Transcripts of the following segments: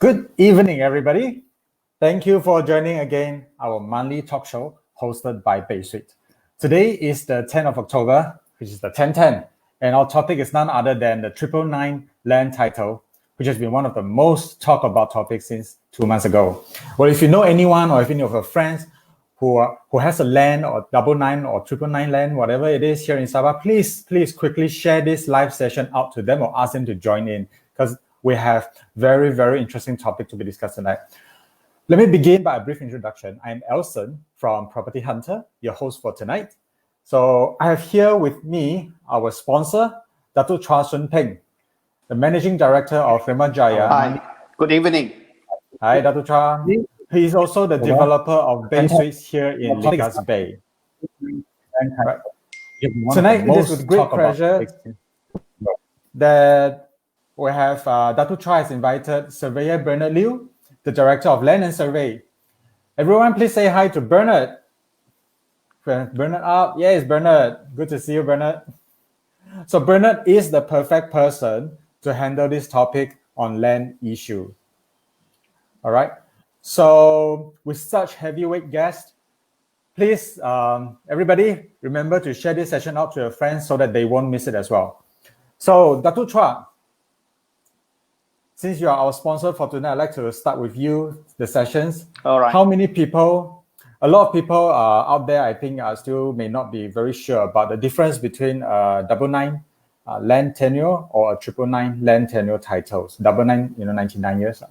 Good evening, everybody. Thank you for joining again our monthly talk show hosted by Bay Suite. Today is the 10th of October, which is the 1010, and our topic is none other than the 999 land title, which has been one of the most talked about topics since 2 months ago. Well, if you know anyone or if any of your friends who has a land or 999 or 999 land, whatever it is here in Sabah, please quickly share this live session out to them or ask them to join in, because we have very, very interesting topic to be discussed tonight. Let me begin by a brief introduction. I'm Elson from Property Hunter, your host for tonight. So I have here with me our sponsor, Datuk Chua Sun Peng, the Managing Director of Remajaya. Hi, good evening. Hi, Datuk Chua. He is also the developer of Bay Suites here in Likas Bay. Right. Tonight, it is with great pleasure that we have Datuk Chua has invited Surveyor Bernard Liu, the Director of Land and Survey. Everyone, please say hi to Bernard. Bernard up. Yes, Bernard. Good to see you, Bernard. So Bernard is the perfect person to handle this topic on land issue. All right. So with such heavyweight guests, please, everybody, remember to share this session out to your friends so that they won't miss it as well. So, Dr. Chua, since you are our sponsor for tonight, I'd like to start with you, the sessions. All right. How many people, a lot of people out there, I think, still may not be very sure about the difference between 99 land tenure or a 999 land tenure titles. 99, 99 years.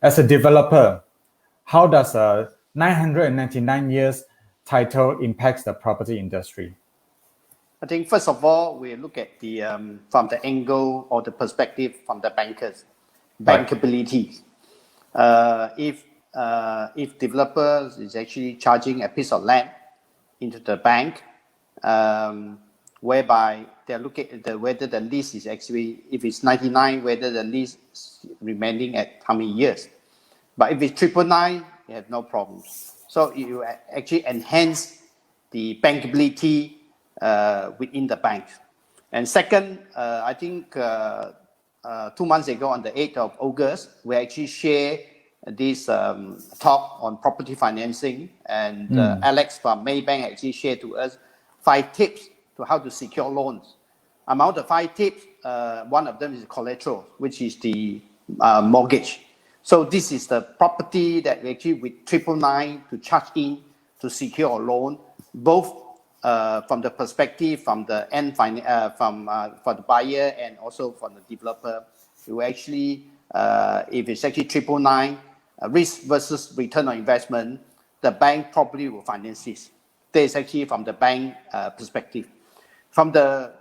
As a developer, how does a 999 years title impacts the property industry? I think first of all, we look at the from the angle or the perspective from the bankers, bankability. If developers is actually charging a piece of land into the bank, whereby they're looking at whether the lease is actually, if it's 99, whether the lease is remaining at how many years. But if it's 999, you have no problems. So you actually enhance the bankability within the bank. And second, I think 2 months ago on the 8th of August, we actually share this talk on property financing, and Alex from Maybank actually shared to us 5 tips to how to secure loans. Among the 5 tips, one of them is collateral, which is the mortgage. So this is the property that we actually with 999 to charge in to secure a loan, both from the perspective from the end for the buyer and also from the developer. You actually, if it's actually 999, risk versus return on investment, the bank probably will finance this. That is actually from the bank perspective. From the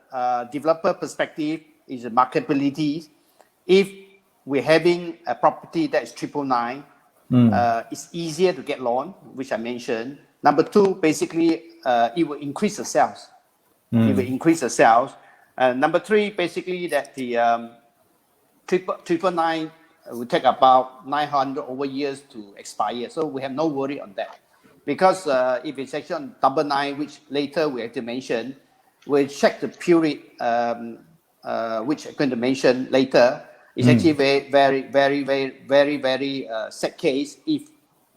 developer perspective, is the marketability. If we're having a property that is 999, it's easier to get loan, which I mentioned. Number 2, basically, it will increase the sales. It will increase the sales. Number 3, basically, that the 999 will take about 900 over years to expire. So we have no worry on that. Because if it's actually on 999, which later we have to mention, we'll check the period, which I'm going to mention later. It's actually very sad case if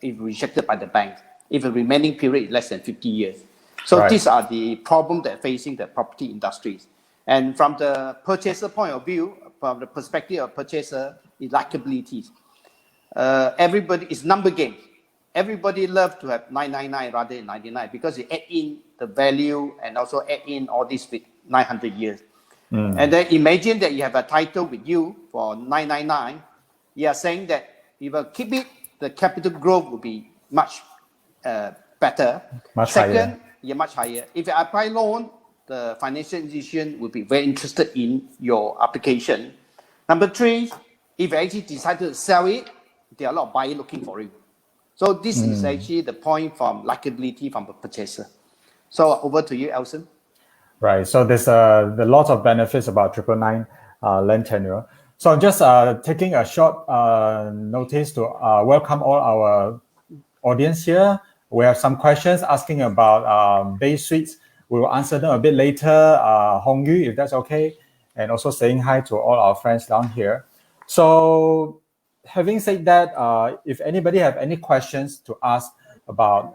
rejected by the bank, if the remaining period is less than 50 years. So these are the problems that are facing the property industries. And from the purchaser point of view, from the perspective of purchaser, is likability. Everybody is number game. Everybody loves to have 999 rather than 99 because it add in the value and also add in all this with 900 years. And then imagine that you have a title with you for 999. You are saying that if you keep it, the capital growth will be much better. Much Second, higher. Much higher. If you apply loan, the financial institution will be very interested in your application. Number 3, if you actually decide to sell it, there are a lot of buyers looking for it. So this is actually the point from likability from the purchaser. So over to you, Elson. Right. So there's a lot of benefits about 999 land tenure. So I'm just taking a short notice to welcome all our audience here. We have some questions asking about Bay Suites. We will answer them a bit later. Hong Yu, if that's okay, and also saying hi to all our friends down here. So having said that, if anybody have any questions to ask about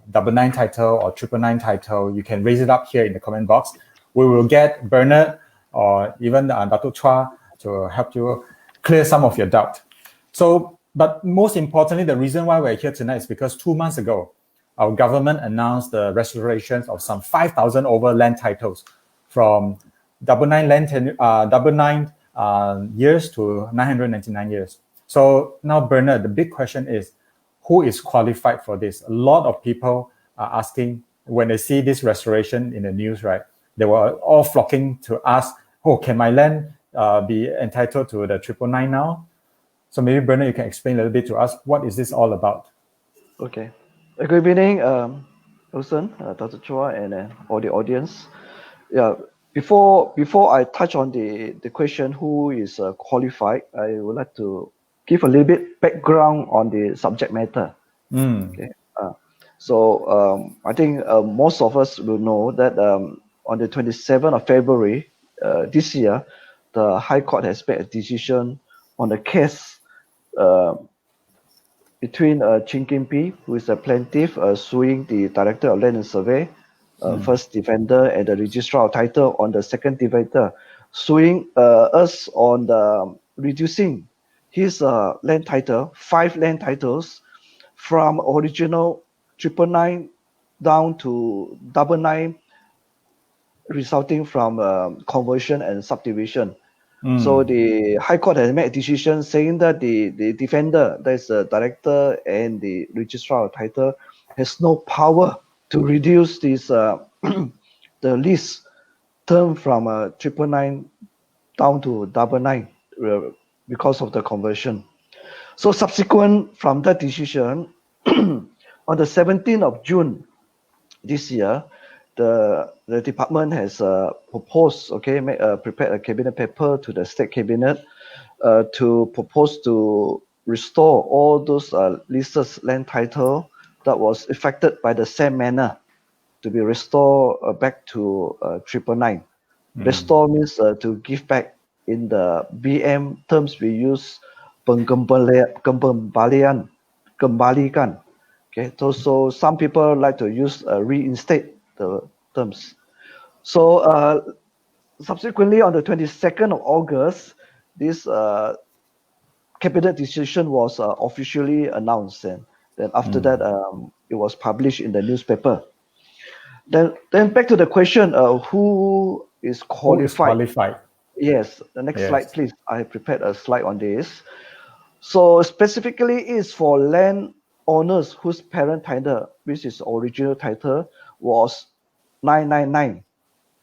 999 title or 999 title, you can raise it up here in the comment box. We will get Bernard or even Datuk Chua to help you clear some of your doubt. So, but most importantly, the reason why we're here tonight is because 2 months ago, our government announced the restoration of some 5,000 over land titles from 999 years to 999 years. So now, Bernard, the big question is, who is qualified for this? A lot of people are asking when they see this restoration in the news, right? They were all flocking to ask, oh, can my land be entitled to the 999 now? So maybe, Bernard, you can explain a little bit to us, what is this all about? Okay. Good evening, Wilson, Dr. Chua, and all the audience. Yeah. Before I touch on the question, who is qualified, I would like to give a little bit background on the subject matter. Okay. So I think most of us will know that on the 27th of February this year, the High Court has made a decision on the case between Chin Kim Pi, who is a plaintiff, suing the Director of Land and Survey, first defender, and the Registrar of Title on the second defender, suing us on the reducing his land title, 5 land titles, from original 999 down to 999, resulting from conversion and subdivision. So the High Court has made a decision saying that the defender, that is the director and the registrar of title, has no power to reduce this the lease term from 999 down to 999 because of the conversion. So subsequent from that decision, on the 17th of June this year, the department has proposed, prepared a cabinet paper to the state cabinet to propose to restore all those leases land title that was affected by the same manner, to be restored back to 999. Restore means to give back. In the BM terms we use pengembalian, kembalikan. Okay, so some people like to use reinstate the terms. So subsequently, on the 22nd of August, this cabinet decision was officially announced, and then after that, it was published in the newspaper. Then back to the question: who is qualified? Who is qualified? Yes. The next slide, please. I prepared a slide on this. So specifically, it's for land owners whose parent title, which is original title, was 999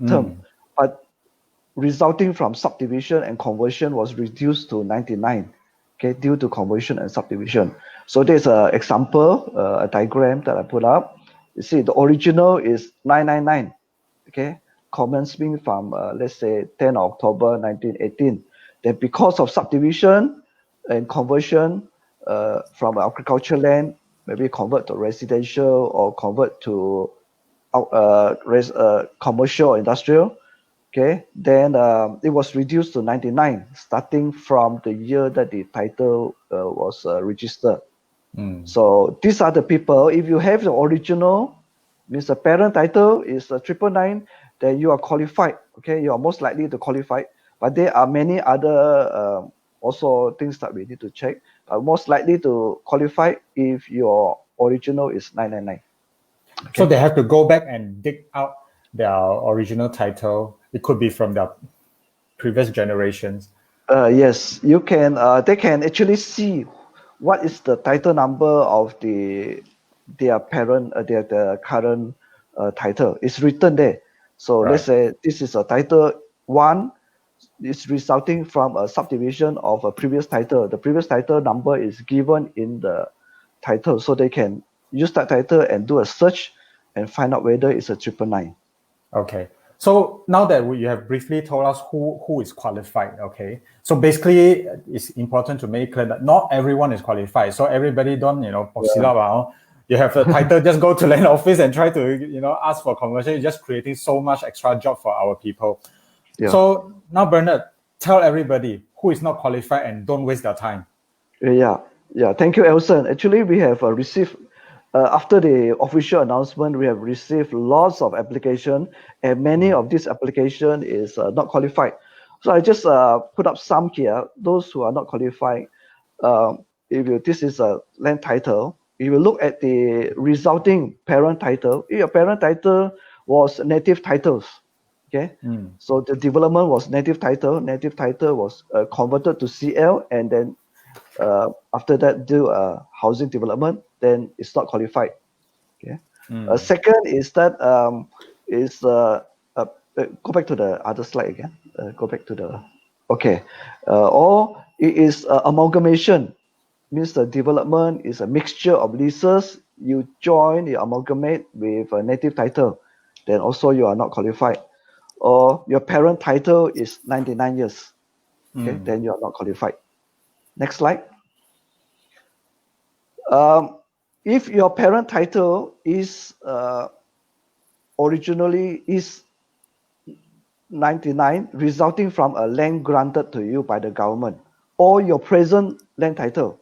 term, but resulting from subdivision and conversion was reduced to 99, okay, due to conversion and subdivision. So there's an example, a diagram that I put up. You see, the original is 999, okay, commencing from, let's say, 10 October 1918. Then because of subdivision and conversion from agricultural land, maybe convert to residential or convert to commercial or industrial, okay, then it was reduced to 99, starting from the year that the title was registered. So these are the people. If you have the original, means the parent title is 999, then you are qualified. Okay, you are most likely to qualify. But there are many other also things that we need to check. Most likely to qualify if your original is 999. Okay. So they have to go back and dig out their original title. It could be from their previous generations. Yes, you can. They can actually see what is the title number of their parent, their current title. It's written there. So let's say this is a title 1. It's resulting from a subdivision of a previous title. The previous title number is given in the title, so they can use that title and do a search and find out whether it's a 999. Okay. So now that you have briefly told us who is qualified, okay. So basically, it's important to make clear that not everyone is qualified. So everybody don't, you have the title, just go to land office and try to, ask for conversion. You're just creating so much extra job for our people. Yeah. So now, Bernard, tell everybody who is not qualified and don't waste their time. Yeah. Thank you, Elson. Actually, we have received. After the official announcement, we have received lots of applications, and many of these applications is not qualified. So I just put up some here. Those who are not qualified, this is a land title. If you look at the resulting parent title, if your parent title was native titles, okay? So the development was native title. Native title was converted to CL, and then after that do a housing development, then it's not qualified. Okay. Second is that go back to the other slide again. Go back to the or it is amalgamation, means the development is a mixture of leases. You join, you amalgamate with a native title, then also you are not qualified. Or your parent title is 99 years, okay, then you are not qualified. Next slide. If your parent title is originally is 99, resulting from a land granted to you by the government, or your present land title,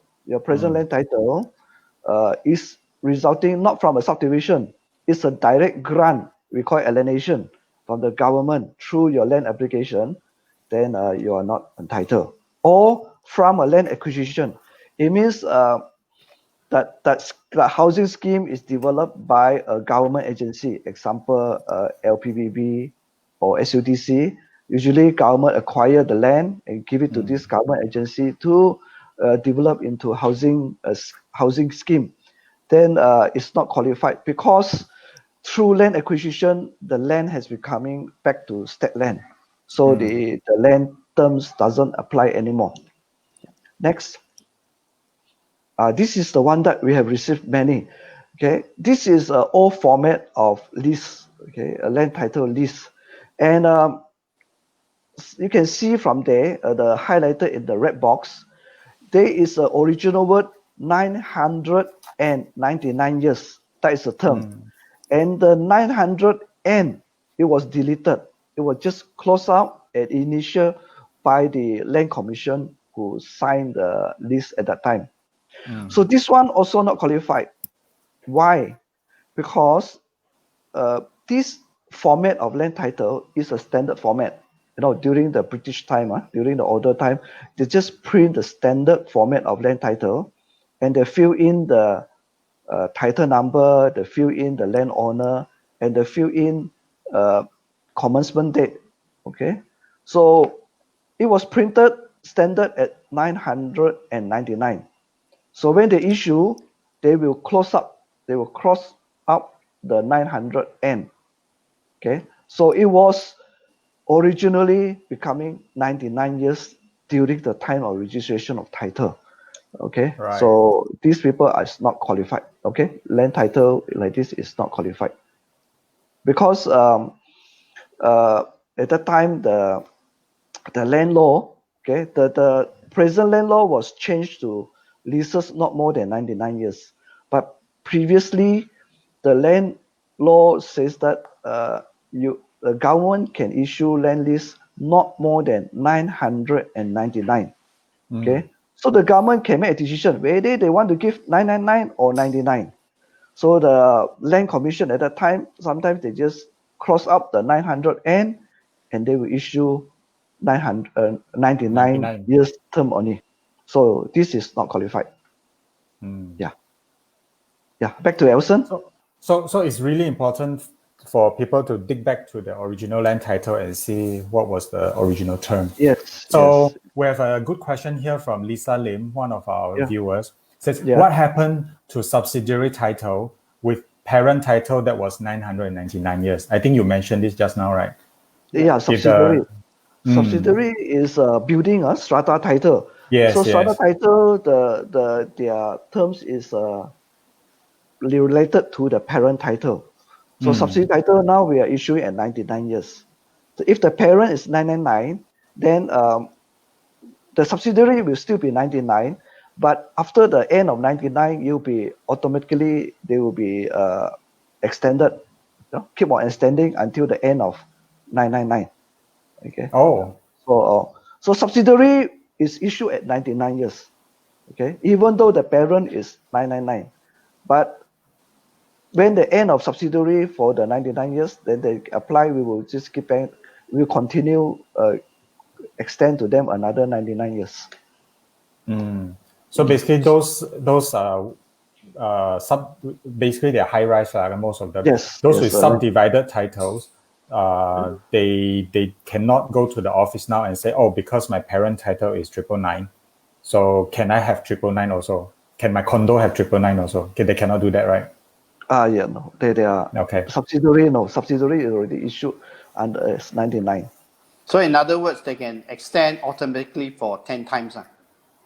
is resulting not from a subdivision, it's a direct grant, we call it alienation, from the government through your land application, then you are not entitled. Or from a land acquisition, it means that the housing scheme is developed by a government agency, example LPBB or SUDC. Usually government acquire the land and give it to this government agency to develop into housing scheme. Then it's not qualified because through land acquisition, the land has becoming back to state land. So the land terms doesn't apply anymore. Next. This is the one that we have received many. Okay, this is an old format of lease. Okay, a land title lease, and you can see from there the highlighted in the red box. There is an original word 999 years. That is the term, and the 900 and it was deleted. It was just closed out and initial by the land commission who signed the lease at that time. So this one also not qualified. Why? Because this format of land title is a standard format. You know, during the British time, during the older time, they just print the standard format of land title, and they fill in the title number, they fill in the landowner, and they fill in commencement date. Okay, so it was printed standard at 999. So when they issue, they will close up, they will cross up the 900 N. Okay, so it was originally becoming 99 years during the time of registration of title. Okay, Right. so these people are not qualified. Okay, land title like this is not qualified because at that time the land law, okay, the present land law was changed to leases not more than 99 years. But previously, the land law says that the government can issue land lease not more than 999. Okay, so the government can make a decision whether they want to give 999 or 99. So the land commission at that time, sometimes they just cross up the 900 and they will issue 99 years term only. So this is not qualified. Yeah. Back to Elson. So it's really important for people to dig back to the original land title and see what was the original term. Yes. So yes. we have a good question here from Lisa Lim, one of our viewers. Says, Yeah. what happened to subsidiary title with parent title that was 999 years? I think you mentioned this just now, right? Yeah, subsidiary. Subsidiary is a building, strata title. Yes, so strata yes. title, their terms is related to the parent title. So subsidiary title now we are issuing at 99 years. So if the parent is 999, then the subsidiary will still be 99, but after the end of 99, they will be extended, keep on extending until the end of 999. Okay. Oh. So subsidiary is issued at 99 years. Okay, even though the parent is 999, but when the end of subsidiary for the 99 years, then they apply, we will just we'll continue extend to them another 99 years. So basically those basically they're high rise, most of them. Yes. Those with subdivided titles, they cannot go to the office now and say, oh, because my parent title is 999, so can I have 999 also? Can my condo have 999 also? Okay, they cannot do that, right? No, they are okay. Subsidiary is already issued and it's 99. So in other words, they can extend automatically for 10 times.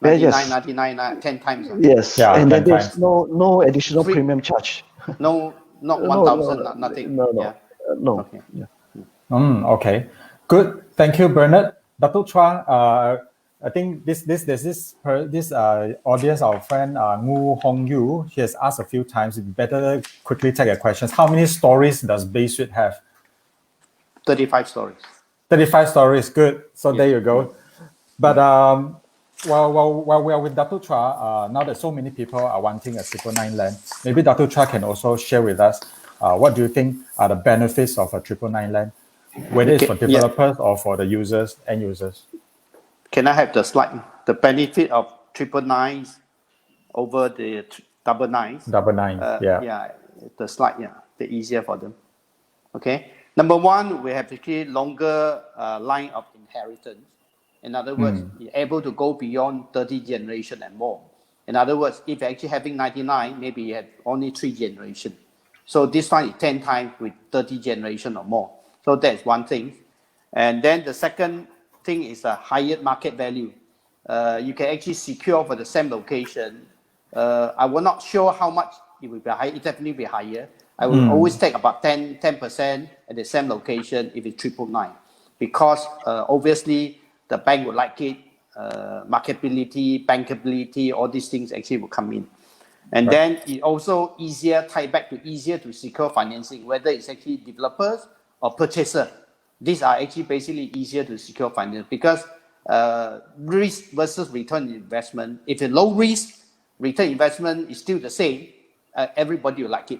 99, 10 times. Yes, yeah, and then there's times. no additional premium charge. Not 1,000, nothing. No. Okay. Yeah. Okay, good. Thank you, Bernard. Datuk Chua, I think this audience, our friend Ngu Hong Yu, she has asked a few times. It's better quickly take your questions. How many stories does Bay Suite have? 35 stories. 35 stories, good. So there you go. But while we are with Dato Chua, now that so many people are wanting a 999 land, maybe Dato Chua can also share with us what do you think are the benefits of a 999 land, whether it's for Okay, yeah. developers or for the users, end users. Can I have the slide? The benefit of 999s over the 999s. Double nine, yeah. Yeah, the slide, yeah, the easier for them. Okay. Number one, we have actually longer line of inheritance. In other words, you're able to go beyond 30 generation and more. In other words, if you're actually having 99, maybe you have only 3 generations. So this one is 10 times with 30 generation or more. So that's one thing. And then the second thing is a higher market value. You can actually secure for the same location. I will not sure how much it will be high. It definitely be higher. I will always take about 10% at the same location if it's 999, because obviously the bank would like it. Marketability, bankability, all these things actually will come in. And then it also easier tie back to easier to secure financing, whether it's actually developers or purchaser. These are actually basically easier to secure finance because risk versus return investment. If it's low risk, return investment is still the same. Everybody will like it.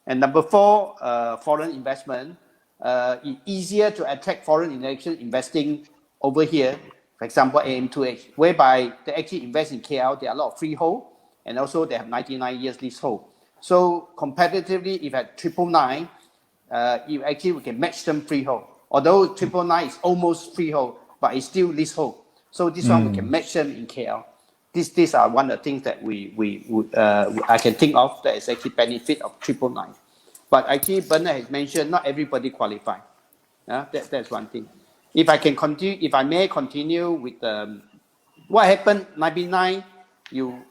And number four, foreign investment. It's easier to attract foreign investing over here. For example, AM2H, whereby they actually invest in KL. There are a lot of freehold, and also they have 99 years leasehold. So competitively, if at 999, you actually we can match them freehold. Although 999 is almost freehold, but it's still leasehold. So this one we can match them in KL. These are one of the things that I can think of that is actually benefit of 999. But actually, Bernard has mentioned not everybody qualify. That's one thing. If I may continue with what happened 99, you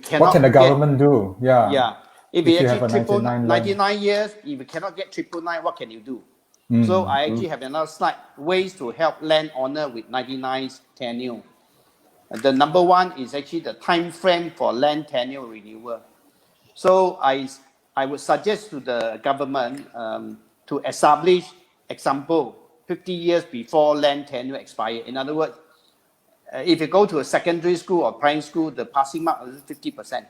cannot. What can the government do? Yeah. Yeah. If you you have a actually 99 land. 99 years, if you cannot get 999, what can you do? So I actually have another slide, ways to help landowner with 99 tenure. The number one is actually the time frame for land tenure renewal. So I would suggest to the government to establish example 50 years before land tenure expire. In other words, if you go to a secondary school or primary school, the passing mark is 50%.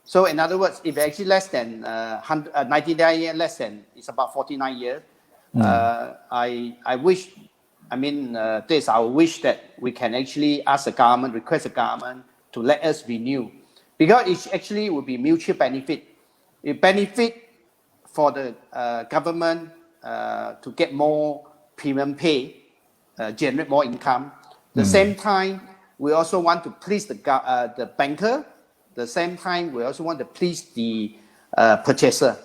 So in other words, if actually less than 99 years, less than, it's about 49 years. I wish, this our wish that we can actually ask the government, request the government to let us renew, because it actually will be mutual benefit. It benefit for the government to get more premium pay, generate more income. The same time, we also want to please the banker. The same time, we also want to please the purchaser,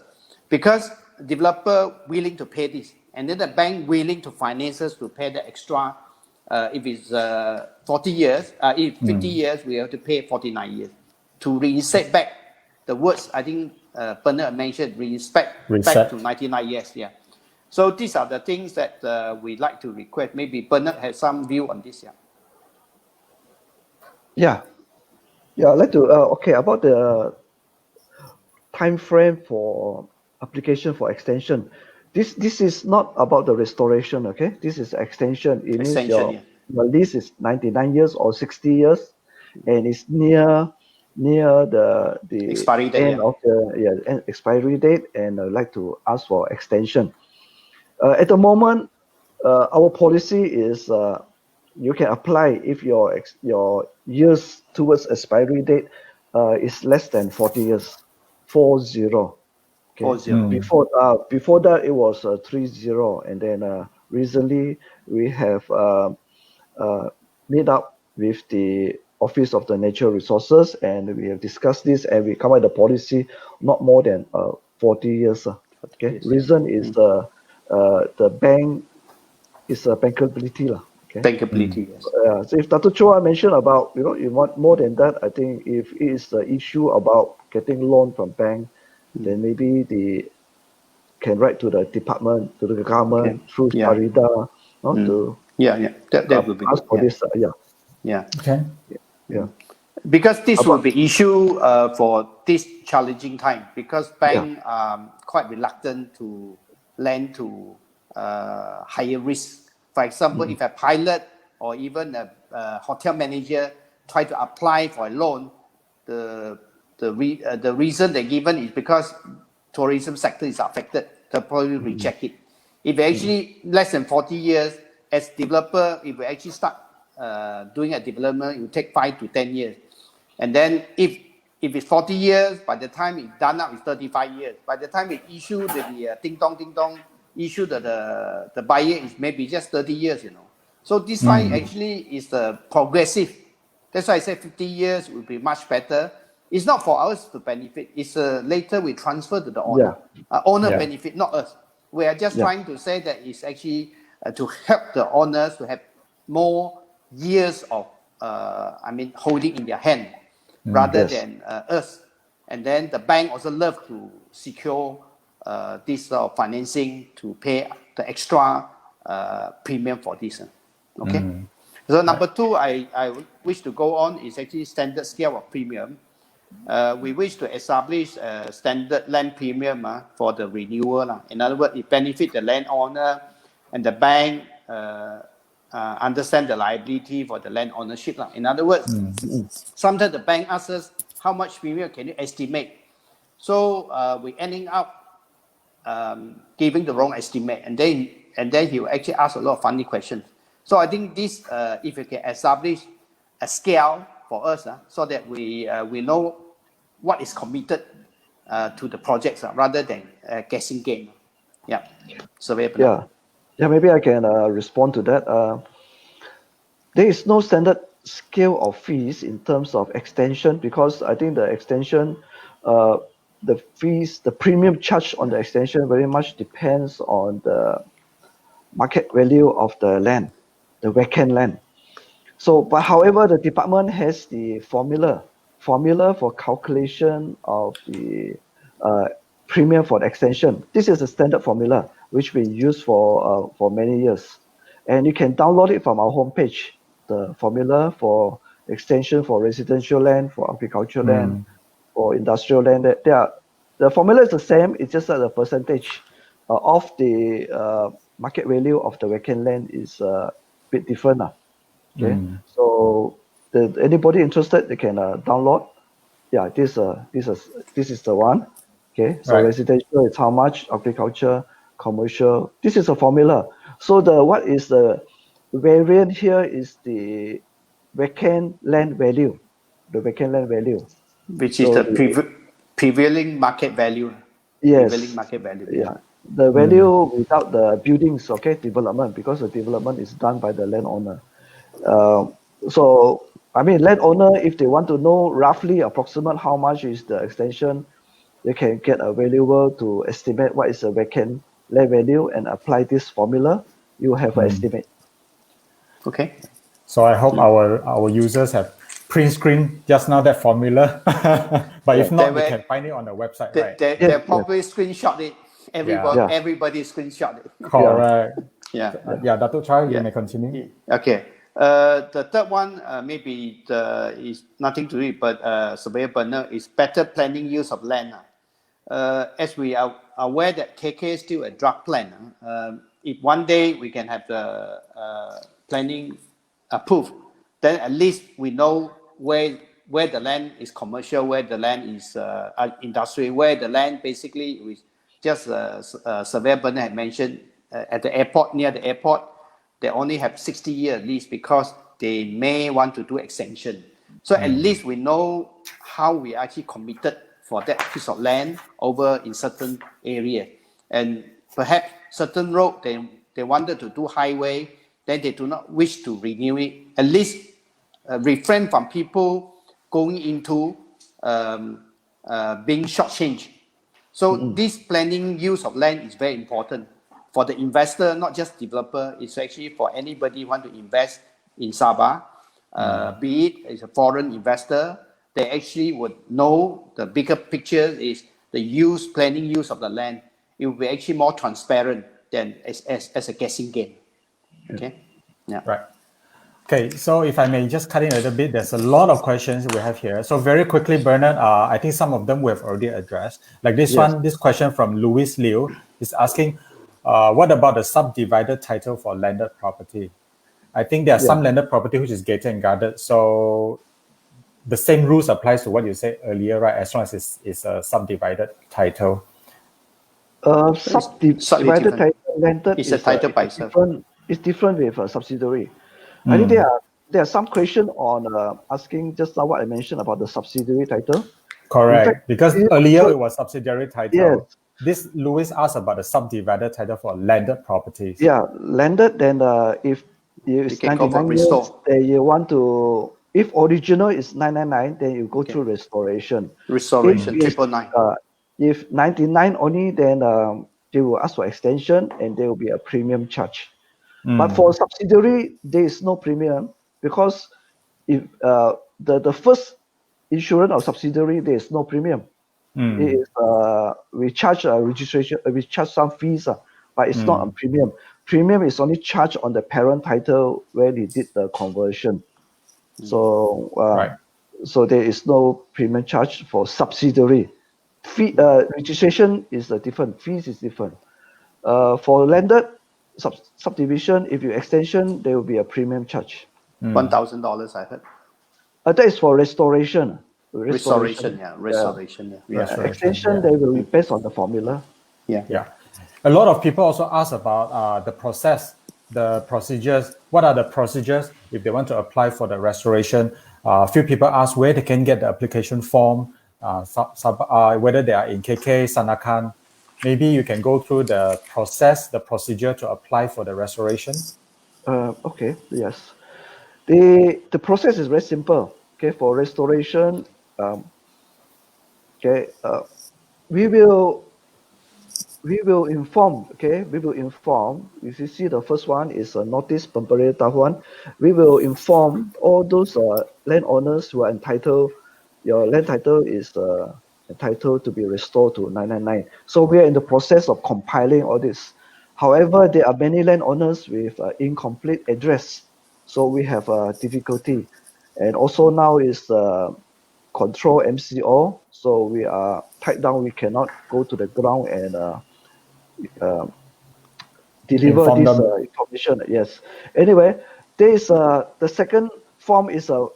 because developer willing to pay this, and then the bank willing to finance us to pay the extra. If it's 40 years, if 50 years, we have to pay 49 years to reinstate back. The words I think Bernard mentioned, reinstate back to 99 years. Yeah. So these are the things that we like to request. Maybe Bernard has some view on this. Yeah. I'd like to about the time frame for application for extension. This is not about the restoration, okay? This is extension. It means your lease is 99 years or 60 years, and it's near the expiry date, end of the expiry date, and I'd like to ask for extension. At the moment, our policy is you can apply if your years towards expiry date is less than 40 years, 40. Okay. 40. Before that it was 30, and then recently we have meet up with the Office of the Natural Resources, and we have discussed this, and we come up with a policy not more than 40 years. Okay. Reason is the bank is bankability. Okay. Bankability, yes. So if Dr. Chua mentioned about, you want more than that, I think if it is the issue about getting loan from bank, then maybe they can write to the department, to the government through Sarida, to that would be ask good. for this. Okay. Yeah. Because this will be issue for this challenging time, because banks are quite reluctant to lend to higher risk. For example, if a pilot or even a hotel manager try to apply for a loan, the reason they're given is because tourism sector is affected. They'll probably reject it. If actually less than 40 years, as developer, if we actually start doing a development, it will take 5 to 10 years. And then if it's 40 years, by the time it's done up, it's 35 years. By the time it issue the ding dong, issue the buyer is maybe just 30 years, So this one actually is progressive. That's why I said 50 years would be much better. It's not for us to benefit. It's later we transfer to the owner. Owner benefit, not us. We are just trying to say that it's actually to help the owners to have more years of, holding in their hand rather than us. And then the bank also love to secure this financing to pay the extra premium for this. Okay. So number two, I wish to go on is actually standard scale of premium. We wish to establish a standard land premium for the renewal. In other words, it benefits the landowner and the bank understand the liability for the land ownership. In other words, sometimes the bank asks us, how much premium can you estimate? So we ending up giving the wrong estimate, and then he will actually ask a lot of funny questions. So I think this, if we can establish a scale for us, so that we know what is committed to the projects rather than guessing game. Yeah. So maybe I can respond to that. There is no standard scale of fees in terms of extension, because I think the extension, the fees, the premium charged on the extension very much depends on the market value of the land, the vacant land. So, but however, the department has the formula for calculation of the premium for the extension. This is a standard formula which we use for many years, and you can download it from our homepage. The formula for extension for residential land, for agricultural land, for industrial land. The formula is the same. It's just that the percentage of the market value of the vacant land is a bit different. Okay, so anybody interested, they can download. Yeah, this is the one. Okay, so residential is how much, agriculture, commercial. This is a formula. So what is the variant here is the vacant land value, which is the prevailing market value. Yes. Prevailing market value. Yeah. The value without the buildings, okay, development, because the development is done by the landowner. So, I mean, landowner, if they want to know roughly approximate how much is the extension, they can get a valuer to estimate what is the vacant land value and apply this formula. You have an estimate. Okay. So I hope our users have print screen just now that formula. But if not, they can find it on the website, right? They probably screenshot it. Everybody screenshot it. Correct. Yeah. Dato' Chai, you may continue. Okay. The third one maybe is nothing to do, but Surveyor Bernard is better planning use of land. As we are aware that KK is still a draft plan. If one day we can have the planning approved, then at least we know where the land is commercial, where the land is industrial, where the land basically is just Surveyor Bernard had mentioned at the airport, near the airport, they only have 60-year lease because they may want to do extension. So at least we know how we actually committed for that piece of land over in certain area. And perhaps certain road, they wanted to do highway, then they do not wish to renew it. At least refrain from people going into being shortchanged. So this planning use of land is very important for the investor, not just developer. It's actually for anybody who want to invest in Sabah, be it as a foreign investor. They actually would know the bigger picture is the planning use of the land. It will be actually more transparent than as a guessing game. Okay. Yeah. Right. Okay, so if I may just cut in a little bit, there's a lot of questions we have here. So very quickly, Bernard, I think some of them we have already addressed. Like this one, this question from Louis Liu is asking, what about the subdivided title for landed property? I think there are some landed property which is gated and guarded. So the same rules applies to what you said earlier, right? As long as it's a subdivided title. Slightly Subdivided different. title landed It's a title by itself. It's different with a subsidiary. I Hmm. think there are some question on asking just now what I mentioned about the subsidiary title. Correct. In fact, Because earlier it was subsidiary title. Yes. This Louis asked about the subdivided title for landed properties. Yeah, landed. Then if it's You can go for 99 years, restore. then you want to. If original is 999, then you go through restoration. Restoration, If it's, 999. if 99 only, then they will ask for extension, and there will be a premium charge. But for subsidiary, there is no premium because if the first insurance of subsidiary, there is no premium. It is we charge registration, we charge some fees, but it's not a premium. Premium is only charged on the parent title when we did the conversion. So Right. so there is no premium charge for subsidiary. Fee registration is different. Fees is different. For landed subdivision, if you extension, there will be a premium charge. $1,000, I heard. That is for restoration. Restoration, yeah. Restoration, yeah. Extension, they will be based on the formula. Yeah. A lot of people also ask about the process, the procedures. What are the procedures if they want to apply for the restoration? A few people ask where they can get the application form, whether they are in KK, Sanakan. Maybe you can go through the process, the procedure to apply for the restoration. Okay, yes. The process is very simple. Okay, for restoration, we will inform. Okay, we will inform. If you see the first one is a notice pemberi tahuan, we will inform all those landowners who are entitled. Your land title is entitled to be restored to 999. So we are in the process of compiling all this. However, there are many landowners with incomplete address, so we have a difficulty. And also now is control MCO, so we are tied down. We cannot go to the ground and deliver Inform this them. information. Yes. Anyway, there is the second form is a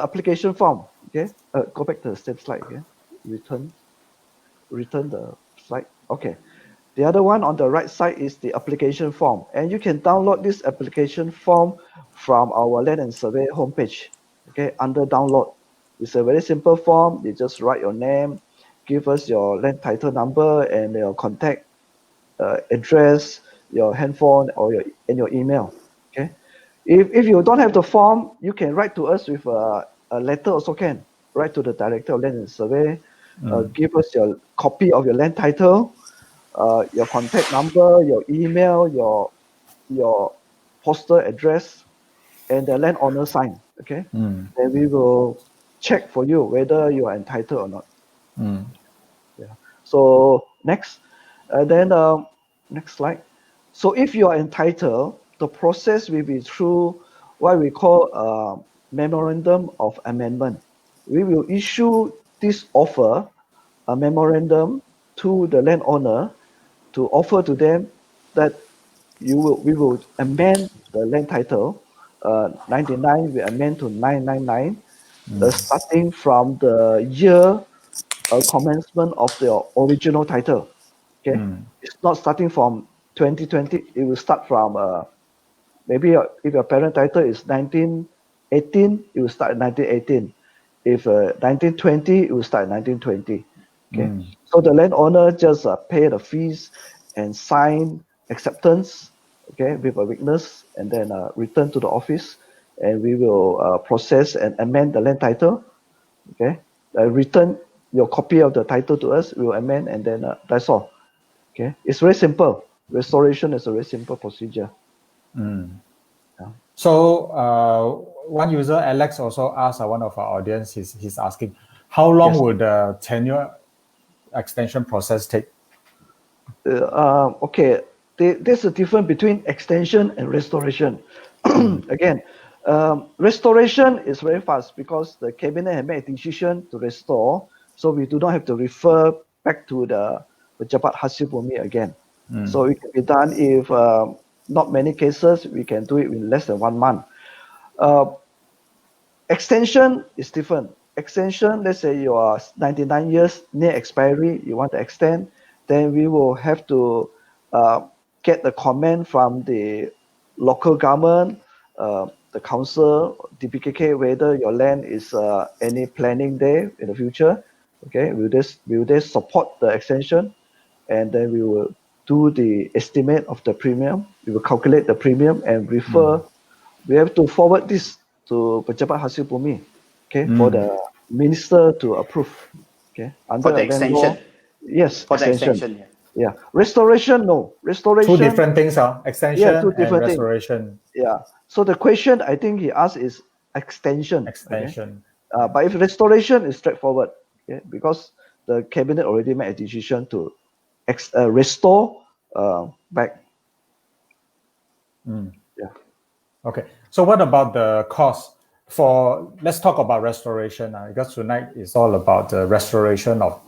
application form. Okay. Go back to the same slide. Okay. Return the slide. Okay. The other one on the right side is the application form, and you can download this application form from our Land and Survey homepage. Okay, under download. It's a very simple form. You just write your name, give us your land title number and your contact address, your handphone or your email. Okay. If you don't have the form, you can write to us with a letter also can. Write to the Director of Land and Survey. Give us your copy of your land title, your contact number, your email, your postal address, and the landowner sign. Okay. Then we will check for you whether you are entitled or not. Yeah. So next, then next slide. So if you are entitled, the process will be through what we call a memorandum of amendment. We will issue this offer, a memorandum to the landowner to offer to them that we will amend the land title. 99 we amend to 999, starting from the year commencement of the original title. Okay, it's not starting from 2020. It will start from maybe if your parent title is 1918, it will start at 1918. If 1920, it will start at 1920. Okay, so the landowner just pay the fees and sign acceptance. Okay, with a witness, and then return to the office, and we will process and amend the land title. Okay, return your copy of the title to us. We will amend, and then that's all. Okay, it's very simple. Restoration is a very simple procedure. So one user, Alex, also asked one of our audience, he's asking, how long Yes. would the tenure extension process take? Okay, there's a difference between extension and restoration. Again, restoration is very fast because the cabinet has made a decision to restore, so we do not have to refer back to the pejabat hasil bumi again. So it can be done if not many cases, we can do it in less than 1 month. Extension is different. extension, let's say you are 99 years near expiry, you want to extend, then we will have to get the comment from the local government, the council, DPKK, whether your land is any planning there in the future. Okay, will they support the extension? And then we will do the estimate of the premium. We will calculate the premium and refer. We have to forward this to Pejabat Hasil Bumi, okay, for the minister to approve. Okay, For under the a land law. extension. Yes, For the extension. extension, yeah. Yeah, restoration, no. Restoration. Two different things, Yeah, extension two and different things. restoration. Yeah. So the question I think he asked is extension. Extension. Okay? But if restoration is straightforward, okay, because the cabinet already made a decision to restore back. Yeah. Okay. So what about the cost for? Let's talk about restoration because tonight is all about the restoration of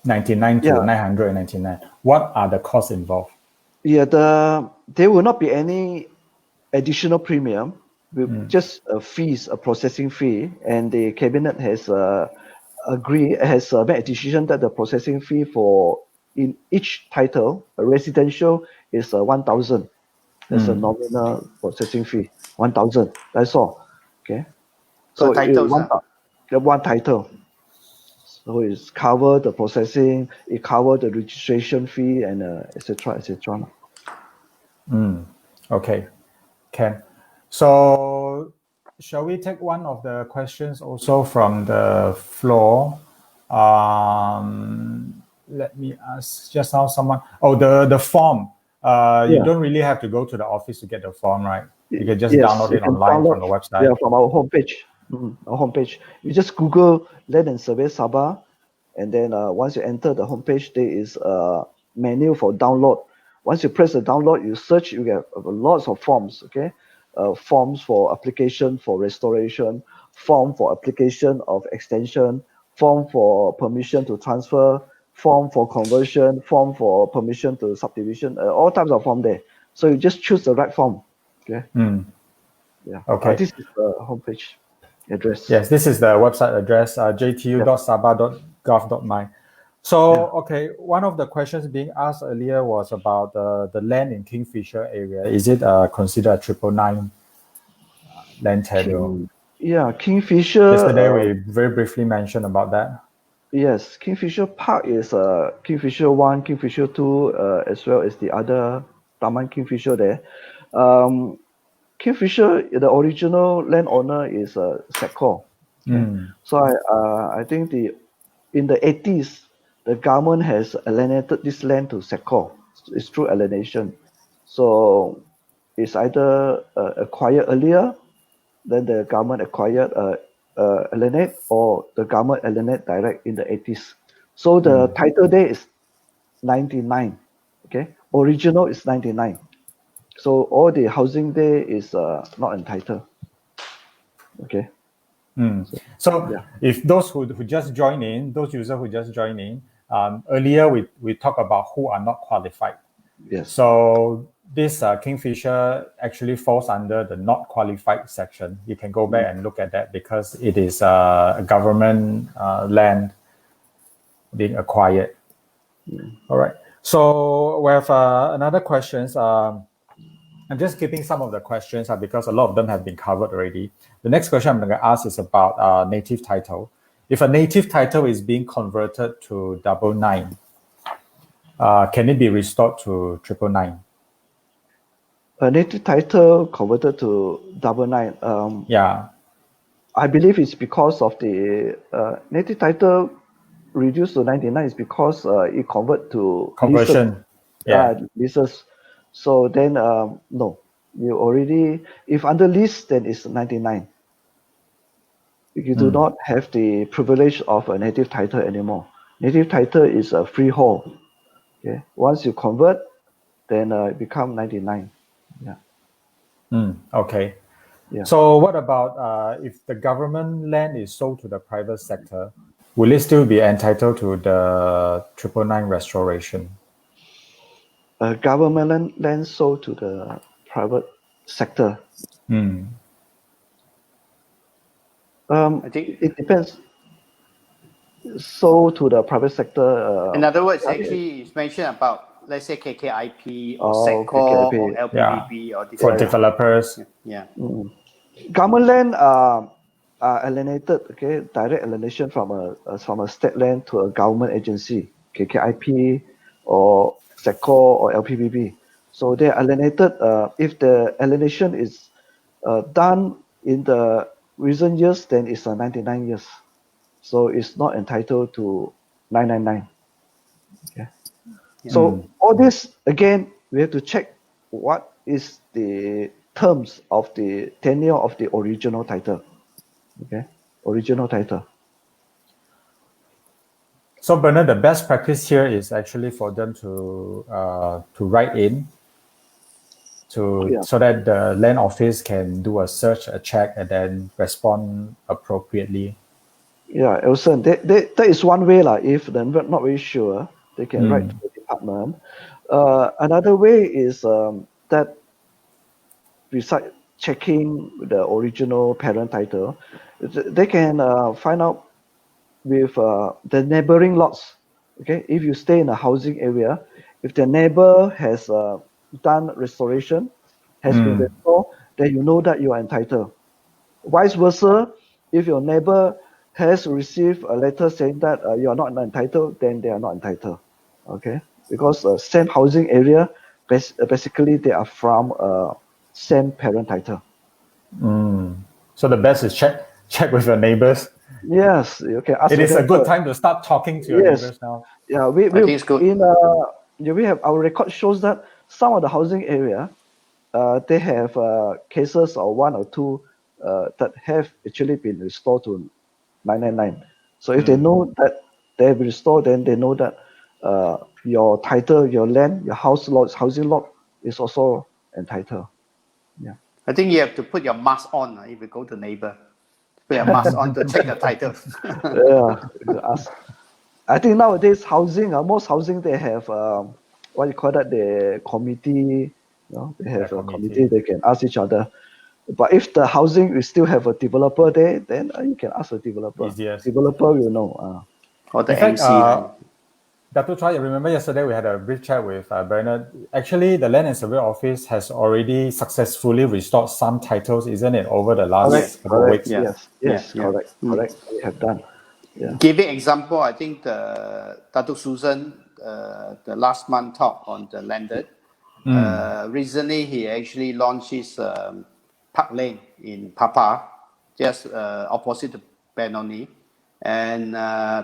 99 to 999. What are the costs involved? Yeah, there will not be any additional premium. Just a fees, a processing fee, and the cabinet has made a decision that the processing fee for in each title, a residential is 1,000. That's a nominal processing fee, 1,000. That's all. Okay. So one title. So it's cover the processing, it cover the registration fee, and etc. etc. Okay, Ken. So shall we take one of the questions also from the floor? Let me ask just now someone. Oh, the form. You don't really have to go to the office to get the form, right? You can just download it online from the website. Yeah, from our homepage. Our homepage. You just Google Land and Survey Sabah, and then once you enter the homepage, there is a menu for download. Once you press the download, you search, you get lots of forms. Okay, forms for application for restoration, form for application of extension, form for permission to transfer, form for conversion, form for permission to subdivision, all types of form there. So you just choose the right form. Okay. Yeah. Okay. This is the homepage address. Yes, this is the website address, jtu.sabah.gov.my. So, okay, one of the questions being asked earlier was about the land in Kingfisher area. Is it considered a 999 land tenure? Kingfisher. Yesterday, we very briefly mentioned about that. Yes, Kingfisher Park is Kingfisher 1, Kingfisher 2, as well as the other Taman Kingfisher there. Kingfisher, the original landowner is Secor. Okay? So I think in the 80s, the government has alienated this land to Secor. It's through alienation. So it's either acquired earlier, then the government acquired alienate, or the government alienate direct in the 80s. So the title there is 99. Okay, original is 99. So all the housing there is not entitled. Okay. So if those who just join in, those users who just join in, earlier we talked about who are not qualified. Yes. So this Kingfisher actually falls under the not qualified section. You can go back and look at that because it is a government land being acquired. All right. So we have another questions. I'm just skipping some of the questions because a lot of them have been covered already. The next question I'm going to ask is about native title. If a native title is being converted to 999, can it be restored to 999? A native title converted to 999. Yeah. I believe it's because of the native title reduced to 99 is because it convert to Conversion. leases. So then no, you already, if under lease, then it's 99. You do not have the privilege of a native title anymore. Native title is a freehold. Okay, once you convert, then it become 99. Yeah. Okay. Yeah. So what about if the government land is sold to the private sector, will it still be entitled to the 999 restoration? Government land sold to the private sector. I think It depends. sold to the private sector. In other words, actually, it's mentioned about, let's say, KKIP or Oh, SECCO or KKIP. LPPP or this For kind of- developers. Yeah. Government land are alienated, okay, direct alienation from a state land to a government agency, KKIP or SECCO or LPPP. So they are alienated. If the alienation is done in the recent years, then it's 99 years. So it's not entitled to 999. Okay. So all this again, we have to check what is the terms of the tenure of the original title. Okay, original title. So Bernard, the best practice here is actually for them to write in so that the land office can do a search, a check, and then respond appropriately. Yeah, Elson, that is one way lah. If they're not very sure, they can write to the department. Another way is that besides checking the original parent title, they can find out with the neighboring lots. Okay, if you stay in a housing area, if the neighbor has done restoration, has been restored, then you know that you are entitled. Vice versa, if your neighbor has received a letter saying that you are not entitled, then they are not entitled. Okay, because same housing area, basically they are from same parent title. So the best is check with your neighbors. Yes, you can ask. It is a them good first. time to start talking to your Yes. neighbors now. Yeah, we think it's good. we have our record shows that some of the housing area, they have cases of one or two that have actually been restored to 999. So if they know that they have restored, then they know that your title, your land, your housing lot is also entitled. Yeah. I think you have to put your mask on if you go to neighbor. Put your mask on to check the title. Yeah. Ask. I think nowadays housing, most housing they have what you call that, the committee. They have a committee. They can ask each other. But if the housing, we still have a developer there, then you can ask the developer. Easiest. Developer will know. Or the In fact, MC. Dr. Chua, you remember yesterday we had a brief chat with Bernard. Actually, the Land and Survey Office has already successfully restored some titles, isn't it, over the last couple of weeks? Yes, correct. We have done. Yeah. Giving example, I think the Datuk Susan, the last month talk on the landed. Recently, he actually launched his Park Lane in Papa, just opposite the Benoni. And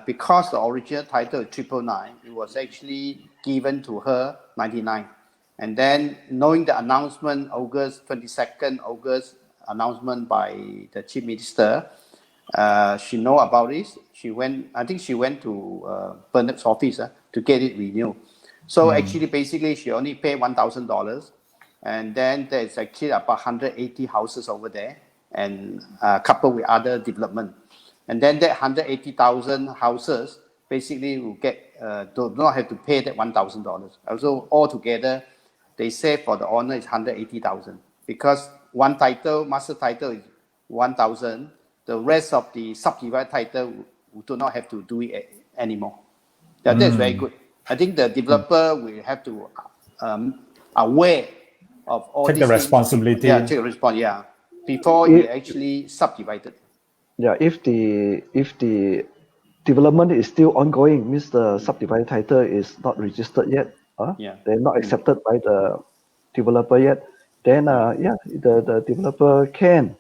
because the original title 999, it was actually given to her 99. And then knowing the announcement, August 22nd, August announcement by the Chief Minister, she know about this. I think she went to Bernard's office to get it renewed. So actually, basically, she only paid $1,000. And then there's actually about 180 houses over there and coupled with other development. And then that 180,000 houses basically will get, do not have to pay that $1,000. Also, altogether, they say for the owner is 180,000 because one title, master title is 1,000. The rest of the subdivided title we do not have to do it anymore. Yeah, that's very good. I think the developer will have to aware of all Take these the things. responsibility. Yeah, take the responsibility. Yeah, before you actually subdivided. Yeah, if the development is still ongoing, means the subdivided title is not registered yet. They're not accepted by the developer yet. Then the developer can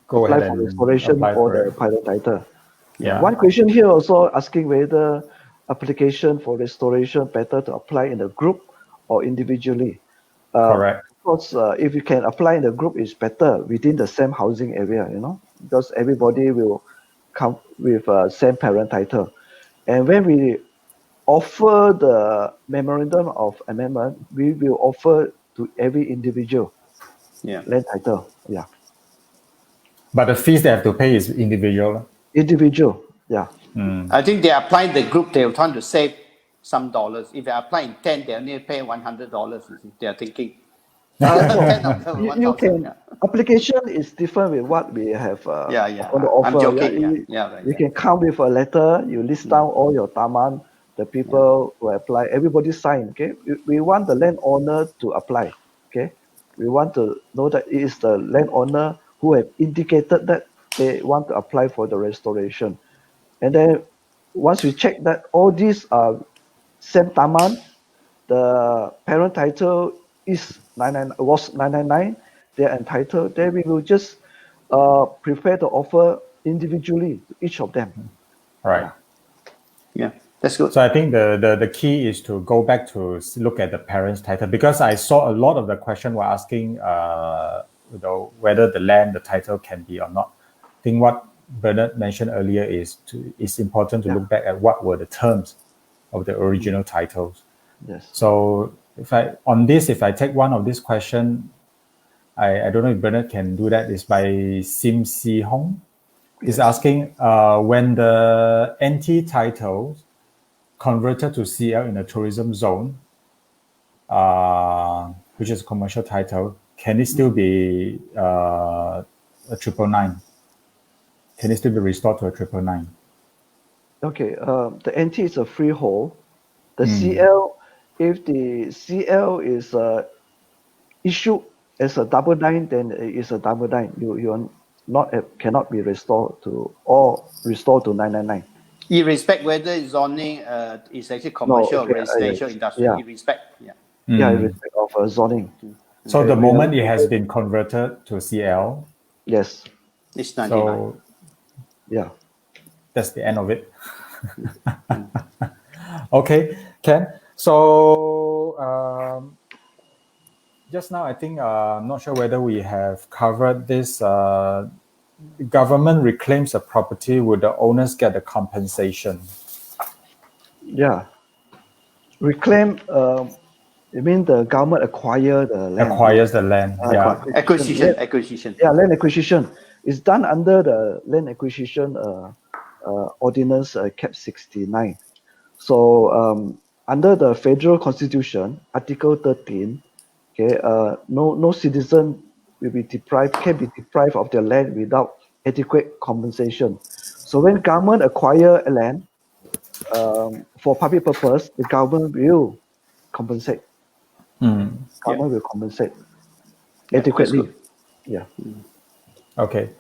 Go apply ahead for and restoration apply for for the it. private title. Yeah. One question here also asking whether application for restoration better to apply in a group or individually. Correct. Of course, if you can apply in a group, it's better within the same housing area, because everybody will come with same parent title. And when we offer the memorandum of amendment, we will offer to every individual land title. Yeah. But the fees they have to pay is individual. Individual. Yeah. I think they apply the group, they're trying to save some dollars. If they apply in 10, they only pay $100. They are thinking. No, 10 of them, you 1,000. can, Yeah. application is different with what we have Yeah, yeah. on the I'm offer. joking. Yeah, You, yeah, right, you yeah. can come with a letter, you list down all your taman, the people who apply, everybody sign, okay? We want the landowner to apply, okay? We want to know that it is the landowner who have indicated that they want to apply for the restoration. And then once we check that all these are same taman, the parent title is 999, they're entitled, then we will just prepare the offer individually to each of them. Right. Yeah, that's good. So I think the key is to go back to look at the parents' title, because I saw a lot of the question were asking, whether the land, the title can be or not. I think what Bernard mentioned earlier is it's important to look back at what were the terms of the original titles. Yes. So if I take one of this question, I don't know if Bernard can do that. It's by Sim Si Hong. He's asking when the NT titles converted to CL in a tourism zone, which is a commercial title, can it still be a 999? Can it still be restored to a 999? Okay, the NT is a freehold. The CL, if the CL is issued as a 999, then it is a 999. You are not cannot be restored to 999. Irrespect whether zoning is actually No, commercial or okay, residential industrial, irrespect. Yeah. yeah, irrespect of zoning. So Okay, the moment it has been converted to CL, yes, It's 99. so yeah, that's the end of it. Okay, Ken. So just now, I think I'm not sure whether we have covered this. The government reclaims a property, would the owners get a compensation? yeah. Reclaim. You mean the government acquire the land? Acquires the land, yeah. Acquisition. Yeah, land acquisition is done under the land acquisition ordinance cap 69. So under the federal constitution, Article 13, okay, no citizen will be can be deprived of their land without adequate compensation. So when government acquire a land for public purpose, the government will compensate. Government will compensate adequately. Yeah. Okay.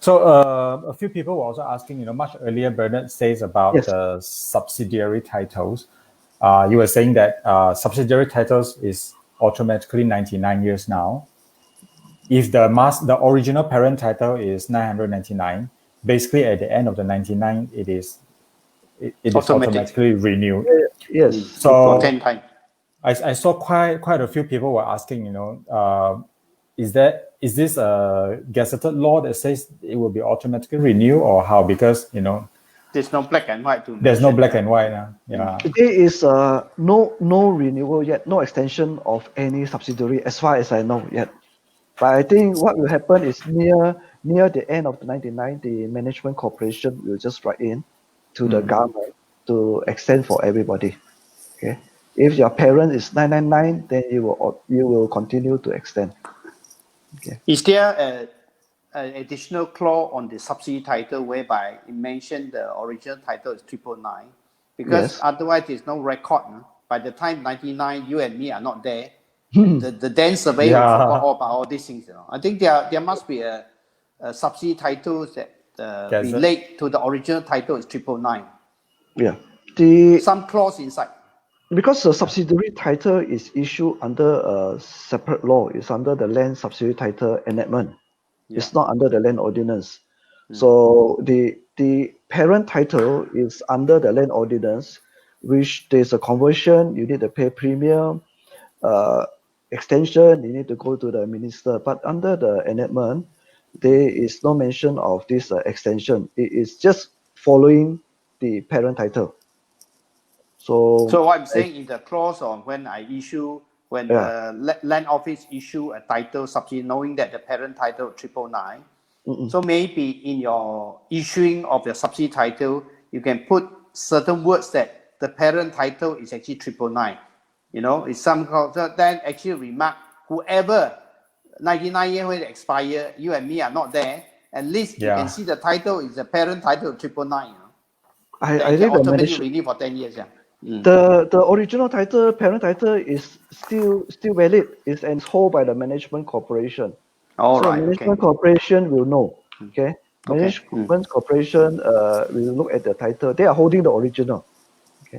So a few people were also asking, much earlier, Bernard says about Yes. the subsidiary titles. You were saying that subsidiary titles is automatically 99 years now. If the original parent title is 999, basically at the end of the 99, it is automatically renewed. Yes. So for 10 times. I saw quite a few people were asking, is this a gazetted law that says it will be automatically renewed, or how? Because there's no black and white to there's no mention. black and white. Yeah. There is no renewal yet, no extension of any subsidiary as far as I know yet. But I think what will happen is near the end of the 99, the management corporation will just write in to the government to extend for everybody. Okay. If your parent is 999, then you will continue to extend. Okay. Is there an additional clause on the subsidy title whereby it mentioned the original title is 999? Because Yes. otherwise there's no record. By the time 99, you and me are not there. The then surveyor will forget all about all these things. I think there must be a subsidy title that relate to the original title is 999. Yeah. Some clause inside. Because the subsidiary title is issued under a separate law, it's under the Land Subsidiary Title Enactment. It's not under the Land Ordinance. So the parent title is under the Land Ordinance, which there's a conversion, you need to pay premium, extension, you need to go to the minister. But under the enactment, there is no mention of this extension. It is just following the parent title. So what I'm saying in the clause on when the land office issue a title subsidy, knowing that the parent title is 999. So maybe in your issuing of your subsidy title, you can put certain words that the parent title is actually 999. It's some then actually remark whoever 99 years will expire, you and me are not there. At least you can see the title is the parent title 999. You know? I think automatically renew for 10 years. Yeah. The original title, parent title, is still valid. It's held by the management corporation. Management corporation will know. Okay. Management corporation will look at the title. They are holding the original.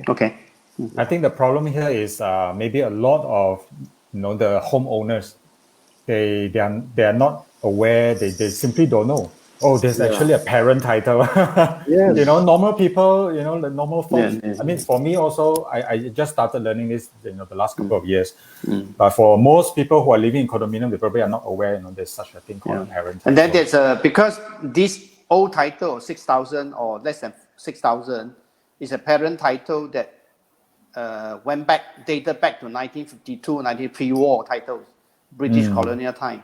Okay. I think the problem here is maybe a lot of the homeowners, they are not aware. They simply don't know. Oh, there's actually a parent title. Yes. Normal people, the normal folks. I mean, for me also, I just started learning this, the last couple of years. But for most people who are living in condominium, they probably are not aware, there's such a thing called a parent title. And then there's because this old title, 6,000 or less than 6,000, is a parent title that dated back to 1952, 1953 war titles, British colonial time.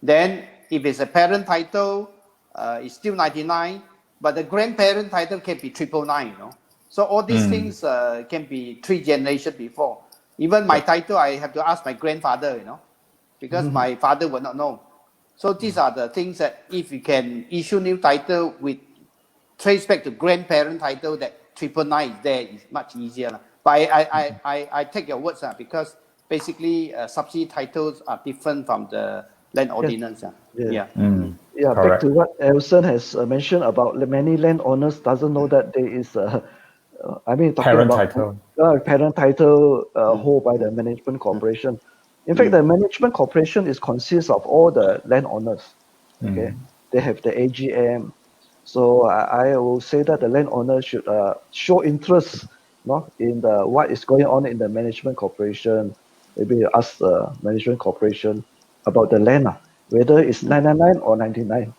Then if it's a parent title, it's still 99, but the grandparent title can be 999, So all these things can be 3 generations before. Even my title, I have to ask my grandfather, because my father will not know. So these are the things that if you can issue new title with trace back to grandparent title, that 999 is there, is much easier. But I take your words because basically subsidy titles are different from the land ordinance. Back to what Elson has mentioned about many landowners doesn't know that there is talking parent about title. Parent title held by the management corporation. In fact, the management corporation consists of all the landowners. Okay, they have the AGM. So I will say that the landowner should show interest, in what is going on in the management corporation. Maybe ask the management corporation about the land, whether it's 999 or 99.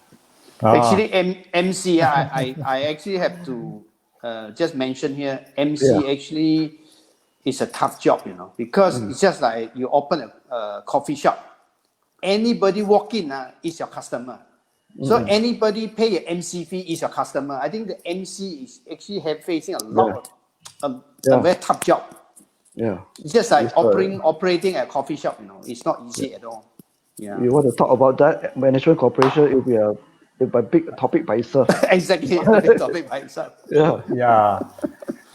Actually, MC, I actually have to just mention here, MC actually is a tough job, because it's just like you open a coffee shop. Anybody walk in is your customer. So anybody pay an MC fee is your customer. I think the MC is actually facing a lot of a very tough job. Yeah. It's just like operating a coffee shop, It's not easy at all. Yeah. You want to talk about that management corporation, it will be a big topic by itself. Exactly, a big topic by itself. Yeah.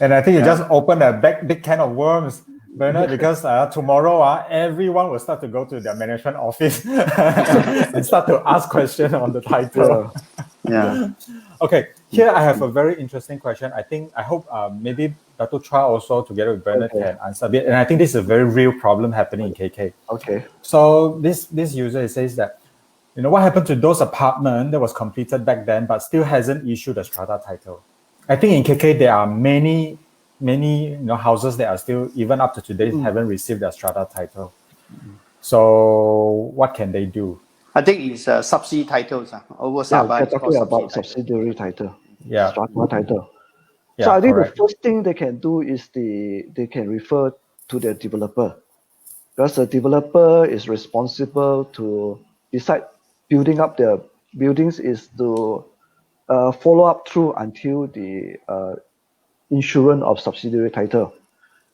And I think you just opened a big can of worms, Bernard, because tomorrow everyone will start to go to their management office and start to ask questions on the title. Yeah. Okay, here I have a very interesting question. I hope maybe Dr. Chua also together with Bernard can answer a bit. And I think this is a very real problem happening in KK. Okay. So this user says that, what happened to those apartments that was completed back then but still hasn't issued a strata title? I think in KK there are many houses that are still, even up to today, haven't received their strata title. So what can they do? I think it's subsidy titles. Over Sabah, it's talking called about subsidiary title. Yeah. Strata title. Yeah, so I think correct. the first thing they can do is they can refer to the developer, because the developer is responsible to decide building up their buildings is to follow up through until the insurance of subsidiary title.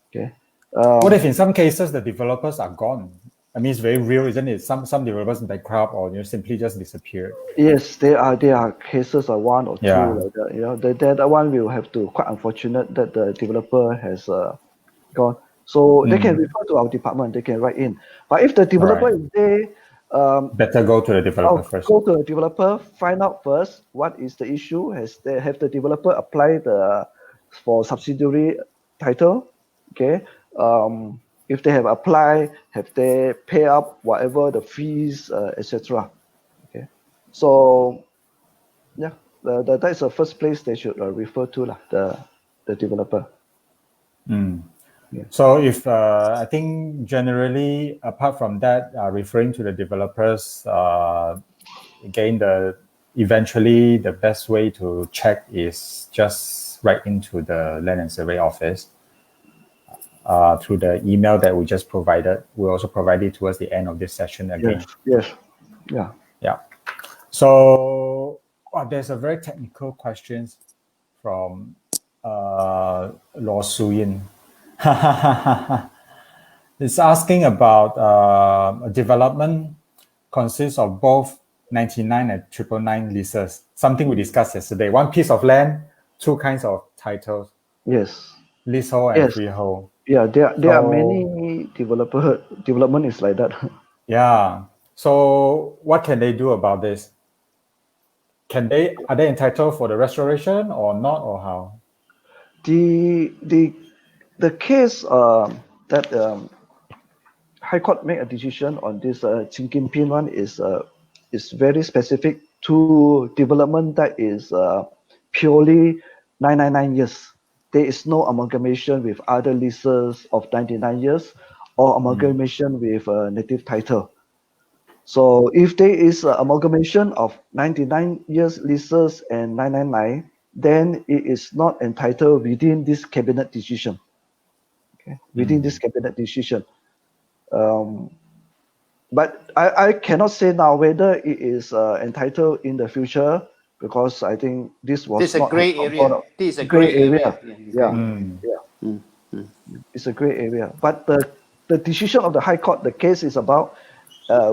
Okay. What if in some cases the developers are gone? I mean, it's very real, isn't it? Some developers bankrupt or simply just disappeared. Yes, there are cases of 1 or 2 like that. That one will have to, quite unfortunate that the developer has gone. So they can refer to our department. They can write in. But if the developer is there, better go to the developer first. Go to the developer, find out first what is the issue. Have the developer apply for subsidiary title? Okay. If they have applied, have they pay up whatever the fees, etc. Okay. So that's the first place they should refer to the developer. So if I think generally, apart from that, referring to the developers, again, eventually the best way to check is just write into the Land and Survey office through the email that we just provided. We'll also provide it towards the end of this session again. Yes. Yeah. So there's a very technical question from Law Suyin. It's asking about a development consists of both 99 and 999 leases, something we discussed yesterday. One piece of land, two kinds of titles, Yes. leasehold and Yes. freehold. Yeah, there are So- many development is like that. Yeah. So what can they do about this? Are they entitled for the restoration or not, or how? The case that High Court make a decision on this Chin Kin Pin one is very specific to development that is purely 999 years. There is no amalgamation with other leases of 99 years or amalgamation with native title. So if there is an amalgamation of 99 years leases and 999, then it is not entitled within this cabinet decision. Okay, within this cabinet decision. But I cannot say now whether it is entitled in the future because I think this was This is a not gray area. This is a gray area. Yeah, Mm. yeah. It's a gray area. But the decision of the High Court, the case is about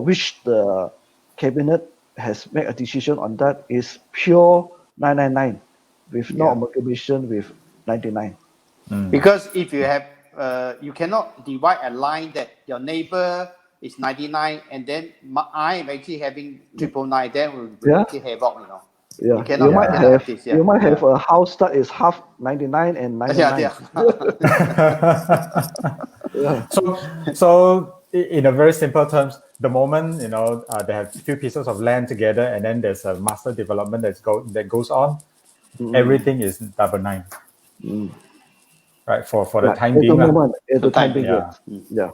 which the cabinet has made a decision on that is pure 999 with no Yeah. amalgamation with 99. Because if you have, you cannot divide a line that your neighbor is 99 and then I am actually having 999, then will Yeah. actually havoc, you know. Yeah, You cannot have this, yeah. you might have Yeah. a house that is half 99 and 99. Yeah. Yeah. So in a very simple terms, the moment they have few pieces of land together, and then there's a master development that goes on, everything is double nine, right? For the Right. time At being, the moment, at the time being, yeah. yes. Yeah.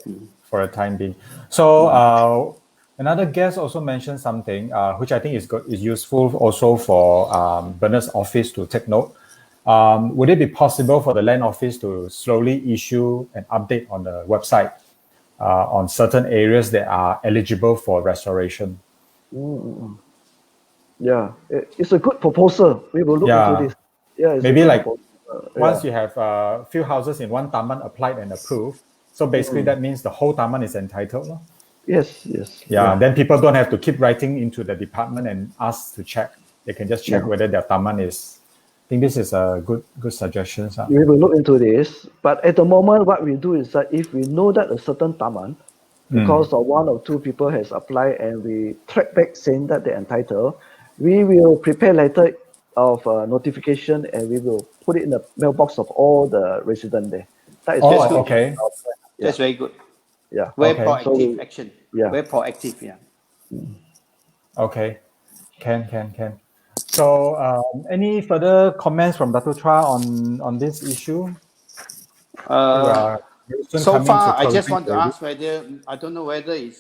For the time being. So another guest also mentioned something which I think is useful also for Bernard's office to take note. Would it be possible for the land office to slowly issue an update on the website on certain areas that are eligible for restoration? Yeah. It's a good proposal. We will look into this. Yeah, it's Maybe a good like proposal. once you have a few houses in one taman applied and approved, so basically that means the whole taman is entitled. No? Yes. Yeah, then people don't have to keep writing into the department and ask to check. They can just check whether their taman is. I think this is a good suggestion. We will look into this. But at the moment, what we do is that if we know that a certain taman, because of one or two people has applied and we track back saying that they're entitled, we will prepare letter of notification and we will put it in the mailbox of all the residents there. That is Oh, what- okay. That's very good. Yeah. Very Okay. proactive So, action. yeah. Very proactive, yeah. Okay. Can. So, any further comments from Dr. Chua on this issue? We are very soon So coming far, to I just closing want to already. ask whether, I don't know whether it's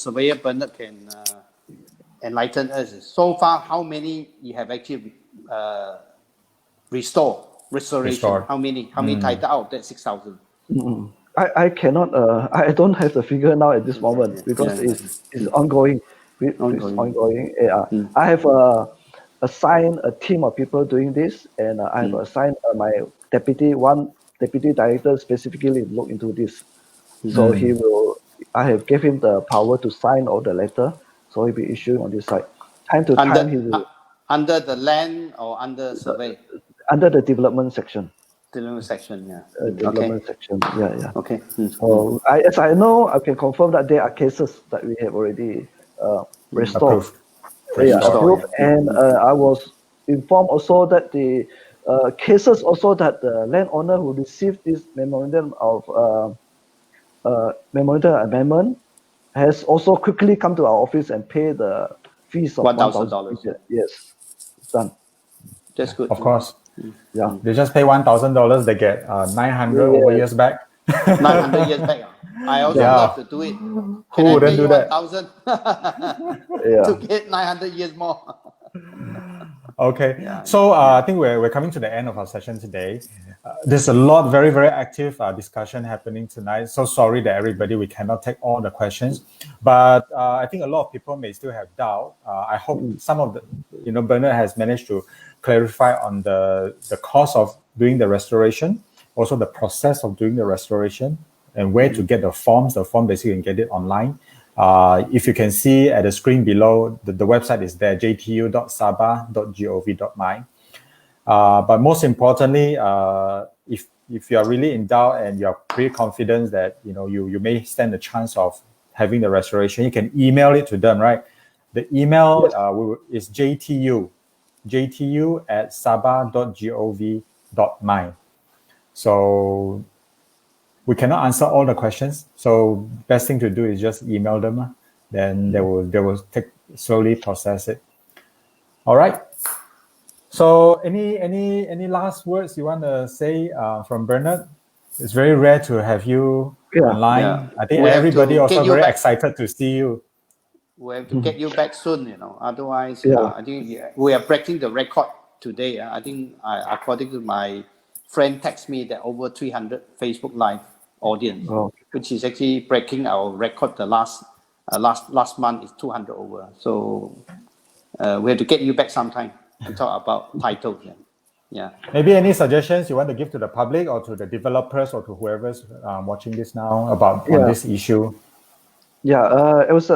Surveyor Bernard can enlighten us. So far, how many you have actually restoration? Restored. How many title out of that 6,000? I cannot, I don't have the figure now at this moment because it's ongoing. It's ongoing. Yeah. I have assigned a team of people doing this, and I have assigned my one deputy director specifically look into this. So I have gave him the power to sign all the letter, so he'll be issuing on this side. Time to time, he will Under the land or under survey? under the development section. Development section, yeah. Development section. Yeah. Okay. So as I know, I can confirm that there are cases that we have already restored. Approved. Yeah, Restored, approved. yeah. And I was informed also that the cases also that the landowner who received this memorandum of memorandum amendment has also quickly come to our office and pay the fees of $1,000. Yes, it's done. That's good. Of course. Yeah. They just pay $1,000. They get 900 over years back. 900 years back. I also Yeah. love to do it. Who Can I wouldn't pay do you that? 1,000 Yeah. to get 900 years more? Okay. Yeah, So I think we're coming to the end of our session today. There's a lot, very, very active discussion happening tonight. So sorry that everybody, we cannot take all the questions, but I think a lot of people may still have doubt. I hope some of the, Bernard has managed to clarify on the cost of doing the restoration, also the process of doing the restoration, and where to get the forms. The form basically you can get it online. If you can see at the screen below, the website is there, jtu.sabah.gov.my. But most importantly, if you are really in doubt and you're pretty confident that you may stand a chance of having the restoration, you can email it to them, right? The email is jtu@sabah.gov.my. So we cannot answer all the questions. So best thing to do is just email them. Then they will slowly process it. All right. So any last words you want to say from Bernard? It's very rare to have you online. Yeah. I think We have everybody to also get you very back. excited to see you. We have to get you back soon, Otherwise, Yeah. I think we are breaking the record today. I think, according to my friend, text me that over 300 Facebook Live audience, which is actually breaking our record. The last month is 200 over. So we have to get you back sometime and talk about titles. Yeah. Maybe any suggestions you want to give to the public or to the developers or to whoever's watching this now about on this issue? Yeah, it was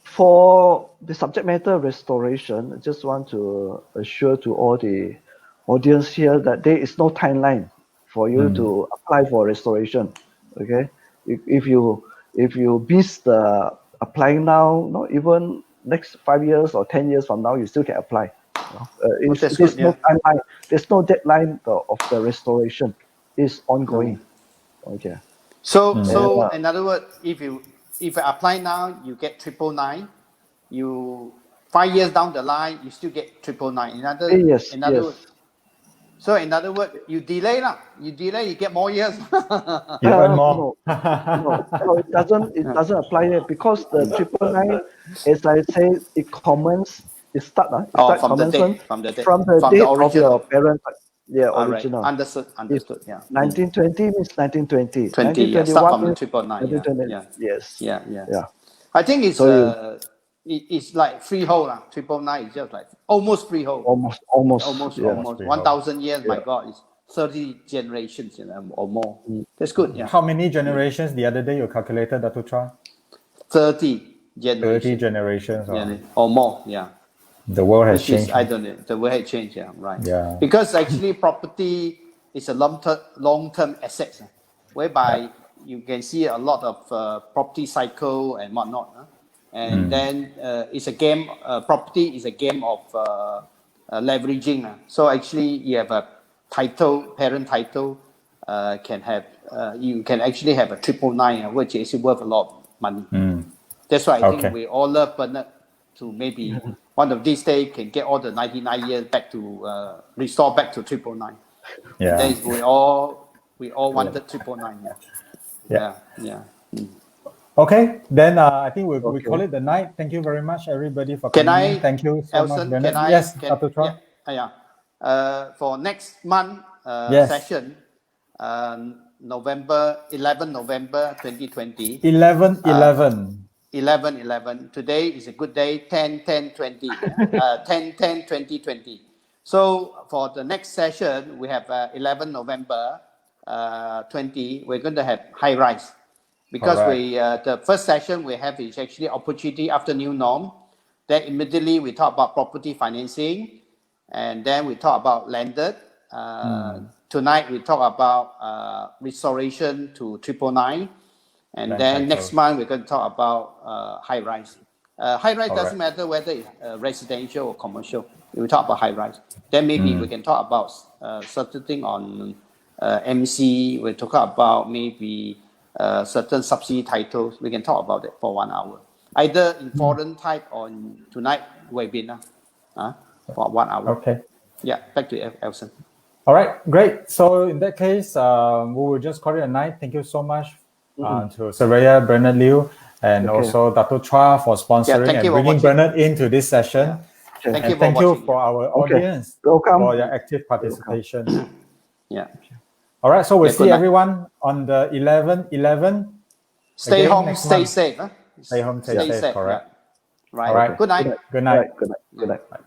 for the subject matter restoration. I just want to assure to all the audience here that there is no timeline for you to apply for restoration. Okay, if you miss the applying now, not even next 5 years or 10 years from now, you still can apply. That's There's good, no timeline. There's no deadline of the restoration. It's ongoing. Okay. So in other words, if you apply now, you get 999. You 5 years down the line, you still get 999. Yes. Words, so in other words, you delay lah. You get more years. You earn more. No, it doesn't apply here because the 999, as I say, it start from the commencement date, from the date of original. your parent. Yeah, All original. right. Understood. Yeah. 1920 means 1920. 20. Start from the 1921 999. Yes. Yeah. I think it's it's like freehold lah. 999 is just like almost freehold. Almost. 1,000 years. My God, it's 30 generations, or more. That's good. Yeah. How many generations the other day you calculated, Dr. Chua? 30 generations. 30 generations. Or more. Yeah. The world has changed. I don't know. The world has changed. Yeah. Right. Yeah. Because actually, property is a long-term asset, whereby you can see a lot of property cycle and whatnot. And then it's a game. Property is a game of leveraging. So actually, you have a parent title. You can actually have a 999, which is worth a lot of money. That's why I think we all love Bernard to maybe one of these days can get all the 99 years back to restore back to 999. Yeah. Then we all wanted 999. Yeah. Okay, then I think we call it the night. Thank you very much, everybody, for coming in. Thank you so much, Bernard. Yes, Dr. Chua. For next month session, November 2020. 11/11. Today is a good day. 10/10/20. 10/10/2020. So for the next session, we have 11 November 20. We're going to have high rise. Because the first session we have is actually opportunity after new norm. Then immediately we talk about property financing, and then we talk about landed. Tonight we talk about restoration to 999, and then next month we're going to talk about high rise. High rise doesn't matter whether it's residential or commercial. We talk about high rise. Then maybe we can talk about certain thing on MC. We talk about maybe certain subsidy titles. We can talk about it for 1 hour, either in foreign type or in tonight webinar for 1 hour. Okay. Yeah, back to Elson. All right, great. So in that case, we will just call it a night. Thank you so much to Saraya, Bernard Liu, and also Dr. Chua for sponsoring and bringing Bernard into this session. Thank you for thank watching. You for our audience for your active participation. Yeah. All right, so we'll see everyone on the 11/11. Stay home, stay safe. Stay home, stay safe. Correct. Yeah. Right. All right. Good night. Good night. Good night. Bye.